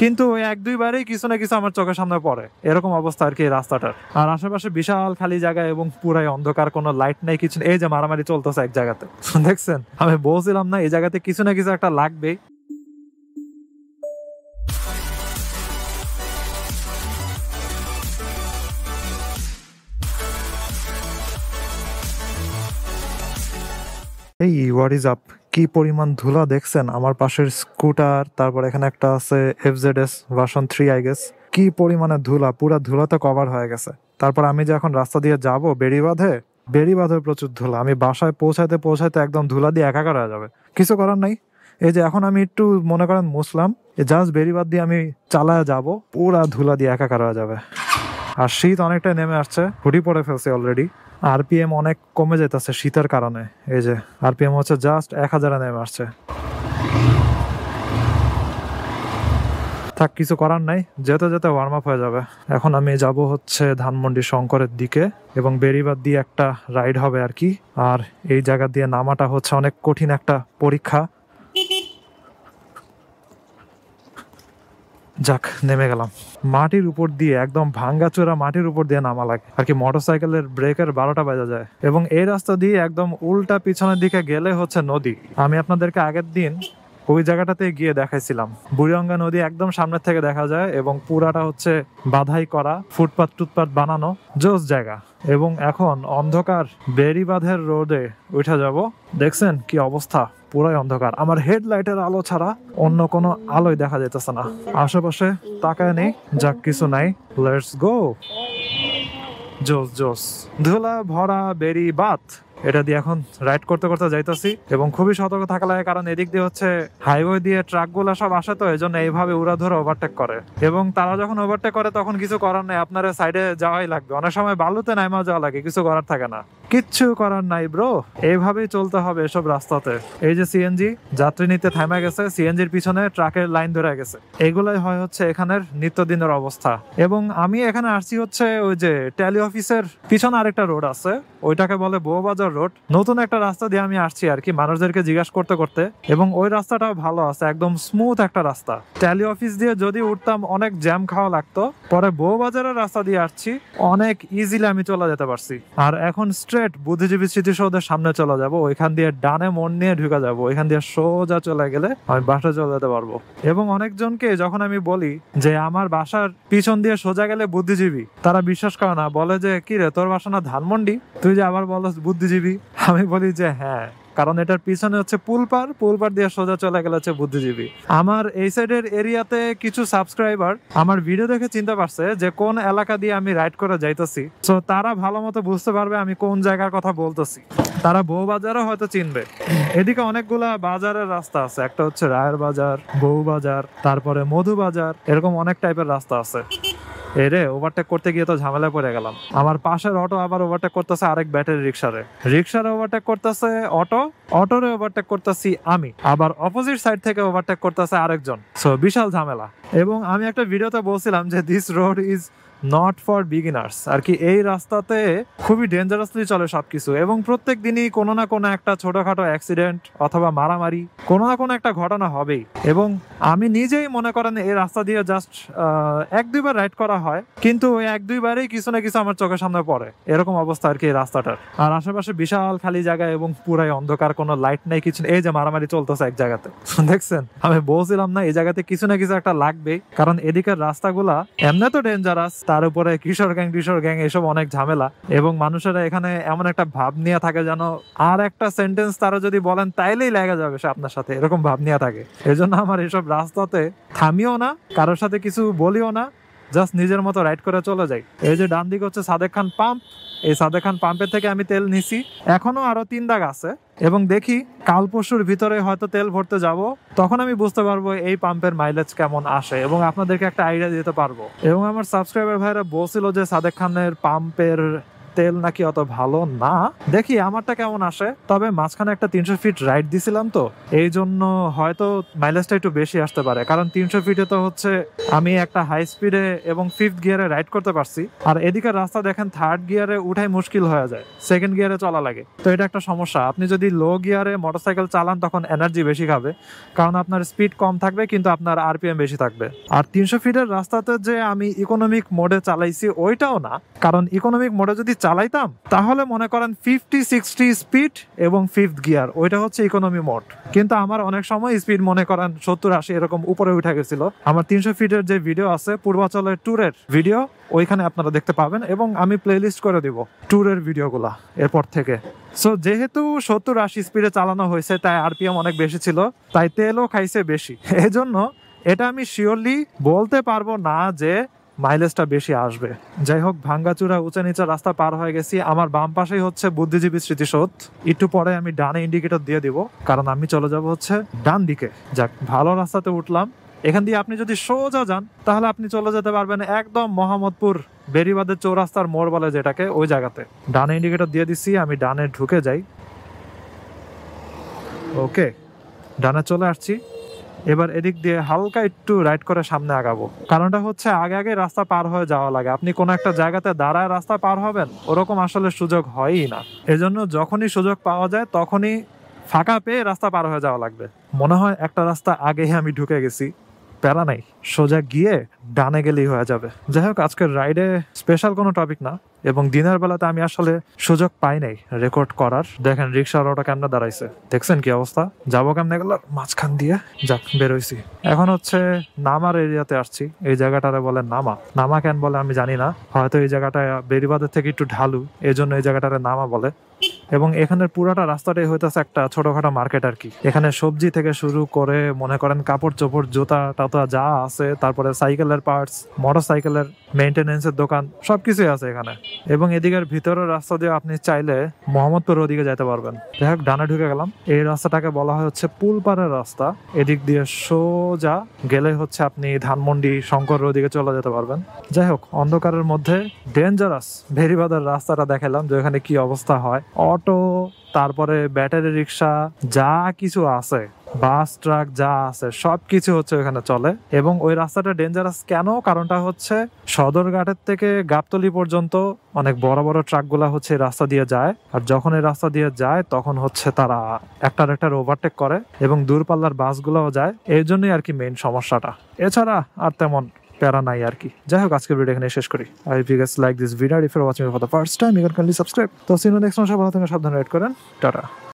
কিন্তু ওই এক দুইবারেই কিছু না কিছু আমার চোখের সামনে পড়ে, এরকম অবস্থা আর কি এই রাস্তাটার। আর আশেপাশে বিশাল খালি জায়গা এবং পুরাই অন্ধকার, কোনো লাইট নাই, কিছু এই যে মারামারি চলতেছে এক জায়গাতে, দেখছেন? আমি বলছিলাম না এই জায়গাতে কিছু না কিছু একটা লাগবেই। এই হোয়াট ইজ আপ, কি পরিমাণ ধুলা দেখছেন? আমার পাশের স্কুটার, তারপর এখানে একটা আছে FZS ভার্সন 3 আই গেস। কি পরিমাণে ধুলা, পুরা ধুলাতে কভার হয়ে গেছে। তারপর আমি যে এখন রাস্তা দিয়ে যাব বেড়িবাঁধে প্রচুর ধুলা। আমি বাসায় পৌঁছাতে পৌঁছাতে একদম ধুলা দিয়ে একাকার হয়ে যাবে। কিছু করার নাই। এই যে এখন আমি একটু মনে করেন মুসলাম, জাস্ট বেড়িবাঁধ দিয়ে আমি চালায় যাব, পুরা ধুলা দিয়ে একাকার হয়ে যাবে। আর শীত অনেকটা নেমে আসছে, হুডি পরে ফেলছে অলরেডি। RPM অনেক কমে যেতেছে শীতের কারণে। এই যে RPM হচ্ছে জাস্ট 1000-এ নেমে আসছে। থাক, কিছু করার নাই, যেতে যেতে ওয়ার্ম আপ হয়ে যাবে। এখন আমি যাব হচ্ছে ধানমন্ডি শঙ্করের দিকে, এবং বেড়িবাঁধ দিয়ে একটা রাইড হবে আর কি। আর এই জায়গা দিয়ে নামাটা হচ্ছে অনেক কঠিন একটা পরীক্ষা। যাক, নেমে গেলাম। মাটির উপর দিয়ে, একদম ভাঙ্গাচোরা মাটির উপর দিয়ে নামা লাগে আর কি। মোটরসাইকেলের ব্রেকের 12টা বাজা যায়। এবং এই রাস্তা দিয়ে একদম উল্টা পিছনের দিকে গেলে হচ্ছে নদী। আমি আপনাদেরকে আগের দিন ওই জায়গাটাতে গিয়ে দেখাইছিলাম, বুড়িগঙ্গা নদী একদম সামনের থেকে দেখা যায়, এবং পুরাটা হচ্ছে বাধাই করা, ফুটপাত বানানো, জোস জায়গা। এবং এখন অন্ধকার বেড়িবাঁধের রোডে উঠে যাব। দেখছেন কি অবস্থা, পুরাই অন্ধকার। আমার হেডলাইটের আলো ছাড়া অন্য কোনো আলোই দেখা যাইতেছে না। আশেপাশে তাকায় নেই, যাক কিছু নাই। Let's go. জোস ধুলা ভরা বেড়িবাঁধ, এটা দিয়ে এখন রাইড করতে করতে যাইতেছি, এবং খুবই সতর্ক থাকা লাগে, কারণ এদিক দিয়ে হচ্ছে হাইওয়ে দিয়ে ট্রাক গুলা সব আসে, তো এই জন্য এইভাবে উড়াধুরা ওভারটেক করে। এবং তারা যখন ওভারটেক করে তখন কিছু করার নাই, আপনার সাইডে যাওয়াই লাগবে। অনেক সময় বালুতে নাইমা যাওয়া লাগে, কিছু করার থাকে না। কিচ্ছু করার নাই ব্রো, এইভাবেই চলতে হবে এসব রাস্তাতে। এই যে CNG যাত্রী নিতে থামা গেছে, CNGর পিছনে ট্রাকের লাইন ধরে গেছে। এগুলাই হয় হচ্ছে এখানের নিত্যদিনের অবস্থা। এবং আমি এখানে আসছি হচ্ছে ওই যে ট্যালি অফিসের পিছনে আরেকটা রোড আছে, ওইটাকে বলে বউবাজার রোড। নতুন একটা রাস্তা দিয়ে আমি আসছি আর কি, মানুষদেরকে জিজ্ঞাসা করতে করতে। এবং ওই রাস্তাটাও ভালো আছে, একদম স্মুথ একটা রাস্তা। ট্যালি অফিস দিয়ে যদি উঠতাম অনেক জ্যাম খাওয়া লাগতো, পরে বউবাজারের রাস্তা দিয়ে আসছি, অনেক ইজিলি আমি চলে যেতে পারছি। আর এখন স্ট্রেট বুদ্ধিজীবী স্মৃতিসৌধের সামনে চলে যাব, ওইখান দিয়ে ডানে মন নিয়ে ঢুকে যাব, ওইখান দিয়ে সোজা চলে গেলে আমি বাসায় চলে যেতে পারবো। এবং অনেকজনকে যখন আমি বলি যে আমার বাসার পিছন দিয়ে সোজা গেলে বুদ্ধিজীবী, তারা বিশ্বাস করে না, বলে যে কি রে, তোর বাসা না ধানমন্ডি, তুই যে আবার বলো বুদ্ধিজীবী। আমি বলি যে হ্যাঁ, কারণ এটার পিছনে হচ্ছে পুলপার দিয়ে সোজা চলে গেলে হচ্ছে বুদ্ধিজীবী। আমার এই সাইডের এরিয়াতে কিছু সাবস্ক্রাইবার আমার ভিডিও দেখে চিনতে পারছে যে কোন এলাকা দিয়ে আমি রাইড করে যাইতেছি, তো তারা ভালো মতো বুঝতে পারবে আমি কোন জায়গার কথা বলতেছি। তারা বউবাজারও হয়তো চিনবে। এদিকে অনেকগুলা বাজারের রাস্তা আছে, একটা হচ্ছে রায়ের বাজার, বউবাজার, তারপরে মধুবাজার, এরকম অনেক টাইপের রাস্তা আছে। এরে ওভারটেক করতে গিয়ে তো ঝামেলায় পড়ে গেলাম। আমার পাশের অটো আবার ওভারটেক করতেছে আরেক ব্যাটারি রিক্সারে ওভারটেক করতেছে অটোরে ওভারটেক করতেছি আমি, আবার অপোজিট সাইড থেকে ওভারটেক করতেছে আরেকজন। সো বিশাল ঝামেলা। এবং আমি একটা ভিডিওতে বলছিলাম যে this road is not for beginners আর কি। এই রাস্তাতে খুবই ডেঞ্জারাসলি চলে সবকিছু, এবং প্রত্যেক দিনই কোনো না কোনো একটা ছোটখাটো অ্যাক্সিডেন্ট অথবা মারামারি, কোনো না কোনো একটা ঘটনা হবেই। এবং আমি নিজেই মনে করেন এই রাস্তা দিয়ে জাস্ট 1-2বার রাইড করা হয়, কিন্তু ওই 1-2বারেই কিছু না কিছু আমার চোখের সামনে পড়ে, এরকম অবস্থা আর কি এই রাস্তাটার। আর আশেপাশে বিশাল খালি জায়গা এবং পুরাই অন্ধকার, কোনো লাইট নাই, কিছু। এই যে মারামারি চলতেছে এক জায়গাতে, দেখছেন? আমি বলছিলাম না এই জায়গাতে কিছু না কিছু একটা লাগবেই, কারণ এদিকের রাস্তাগুলা এমনি তো ডেঞ্জারাস, তার উপরে কিশোর গ্যাং এসব অনেক ঝামেলা। এবং মানুষেরা এখানে এমন একটা ভাব নিয়ে থাকে যেন আর একটা সেন্টেন্স তারা যদি বলেন তাইলেই লেগে যাবে সে আপনার সাথে, এরকম ভাব নিয়ে থাকে। এজন্য আমার এসব রাস্তাতে থামিও না, কারোর সাথে কিছু বলিও না, জাস্ট নিজের মতো রাইড করে চলে যাই। এই যে ডান দিকে হচ্ছে সাদেক খান পাম্প, এই সাদেক খান পাম্পের থেকে আমি তেল নিছি, এখনো আরো 3 দাগ আছে। এবং দেখি কাল পরশুর ভিতরে হয়তো তেল ভরতে যাব, তখন আমি বুঝতে পারবো এই পাম্পের মাইলেজ কেমন আসে, এবং আপনাদেরকে একটা আইডিয়া দিতে পারবো। এবং আমার সাবস্ক্রাইবার ভাইরা বলছিল যে সাদেক খানের পাম্পের তেল নাকি অত ভালো না, দেখি আমারটা কেমন আসে। তবে মাঝখানে একটা 300 ফিট রাইড দিছিলাম, তো এই জন্য হয়তো মাইলেজটা একটু বেশি আসতে পারে, কারণ 300 ফিটে তো হচ্ছে আমি একটা হাই স্পিডে এবং 5th গিয়ারে রাইড করতে পারছি। আর এদিকে রাস্তা দেখেন 3rd গিয়ারে উঠাই মুশকিল হয়ে যায়, 2nd গিয়ারে চলা লাগে। তো এটা একটা সমস্যা। আপনি যদি লো গিয়ারে মোটরসাইকেল চালান তখন এনার্জি বেশি খাবে, কারণ আপনার স্পিড কম থাকবে কিন্তু আপনার আরপিএম বেশি থাকবে। আর 300 ফিটের রাস্তাতে যে আমি ইকোনমিক মোডে চালাইছি ওইটাও না, কারণ ইকোনমিক মোডে যদি চালাইতাম তাহলে মনে করেন 50-60 স্পিড এবং 5th গিয়ার, ওইটা হচ্ছে ইকোনমি মোড। কিন্তু আমার অনেক সময় স্পিড মনে করেন 70-80 এরকম উপরে উঠে গেছিল। আমার 300 ফিটের যে ভিডিও আছে পূর্বাচলের ট্যুরের ভিডিও, ওইখানে আপনারা দেখতে পাবেন এবং আমি প্লেলিস্ট করে দিব ট্যুরের ভিডিওগুলা এরপর থেকে। সো যেহেতু 70-80 স্পিডে চালানো হয়েছে তাই আরপিএম অনেক বেশি ছিল, তাই তেলও খাইছে বেশি। এজন্য এটা আমি শিওরলি বলতে পারবো না যে মাইলেজটা বেশি আসবে। যাই হোক, ভাঙ্গাচুরা উঁচা নিচা রাস্তা পার হয়ে গেছি। আমার বাম পাশেই হচ্ছে বুদ্ধিজীবী স্মৃতিসৌধ। একটু পরে আমি ডানে ইন্ডিকেটর দিয়ে দিব, কারণ আমি চলে যাব হচ্ছে ডান দিকে। যাক, ভালো রাস্তাতে উঠলাম। এখান দিয়ে আপনি যদি সোজা যান তাহলে আপনি চলে যেতে পারবেন একদম মোহাম্মদপুর বেরিবাদের চৌরাস্তার মোড় বলে যেটাকে, ওই জায়গাতে। ডানে ইন্ডিকেটর দিয়ে দিচ্ছি, আমি ডানে ঢুকে যাই। ওকে, ডানে চলে আসছি। এবার এদিক দিয়ে হালকা একটু রাইট করে সামনে আগাবো। কারণটা হচ্ছে আগে আগে রাস্তা পার হয়ে যাওয়া লাগে। আপনি কোনো একটা জায়গাতে দাঁড়ায় রাস্তা পার হবেন ওরকম আসলে সুযোগ হয়ই না। এজন্য যখনই সুযোগ পাওয়া যায় তখনই ফাঁকা পেয়ে রাস্তা পার হয়ে যাওয়া লাগবে। মনে হয় একটা রাস্তা আগেই আমি ঢুকে গেছি, প্যারা নাই, সোজা গিয়ে ডানে গেলেই হয়ে যাবে। যাই হোক, আজকের রাইডে স্পেশাল কোনো টপিক না, এবং দিনের বেলাতে আমি আসলে সুযোগ পাই নাই রেকর্ড করার। দেখেন রিক্সার ওটা কেমনে দাঁড়াইছে, দেখছেন কি অবস্থা? যাবো কেমনে গেল মাঝখান দিয়ে। যাক, বেরোইছি। এখন হচ্ছে নামার এরিয়াতে আসছি। এই জায়গাটারে বলে নামা। নামা কেন বলে আমি জানি না, হয়তো এই জায়গাটা বেরিবাদের থেকে একটু ঢালু, এই জন্য এই জায়গাটারে নামা বলে। এবং এখানের পুরাটা রাস্তাটাই হইতেছে একটা ছোটখাটো মার্কেট আর কি। এখানে সবজি থেকে শুরু করে মনে করেন কাপড় চোপড়, জুতা টাতা যা আছে, তারপরে সাইকেলের পার্টস, মোটর সাইকেলের মেইনটেনেন্সের দোকান, সবকিছুই আছে এখানে। এবং এদিকের ভিতরের রাস্তা দিয়ে আপনি চাইলে মোহাম্মদপুর ওদিকে যেতে পারবেন। যাই হোক, ডানে ঢুকে গেলাম। এই রাস্তাটাকে বলা হয় হচ্ছে পুলপাড়ের রাস্তা। এদিক দিয়ে সোজা গেলে হচ্ছে আপনি ধানমন্ডি শঙ্কর ওদিকে চলে যেতে পারবেন। যাই হোক, অন্ধকারের মধ্যে ডেঞ্জারাস বেরিবাদের রাস্তাটা দেখালাম যে এখানে কি অবস্থা হয়। অটো, তারপরে ব্যাটারি রিক্সা, যা কিছু আছে, বাস ট্রাক যা আছে সবকিছু হচ্ছে ওখানে চলে। এবং ওই রাস্তাটা ডেঞ্জারাস কেন? কারণটা হচ্ছে সদরঘাটের থেকে গাবতলী পর্যন্ত অনেক বড় বড় ট্রাকগুলা হচ্ছে রাস্তা দিয়ে যায়। আর যখন এই রাস্তা দিয়ে যায় তখন হচ্ছে তারা একটার ওভারটেক করে, এবং দূরপাল্লার বাসগুলোও যায়। এই জন্যই আর কি মেইন সমস্যাটা। এছাড়া আর তেমন প্যারা নাই আর কি। যাই হোক, আজকের ভিডিও এখানে শেষ করি। I hope you guys like this video. If you are watching for the first time, you can kindly subscribe. তো সিন নেক্সট, ভালো থাকেন, সাবধানে রাইড করেন, টাটা।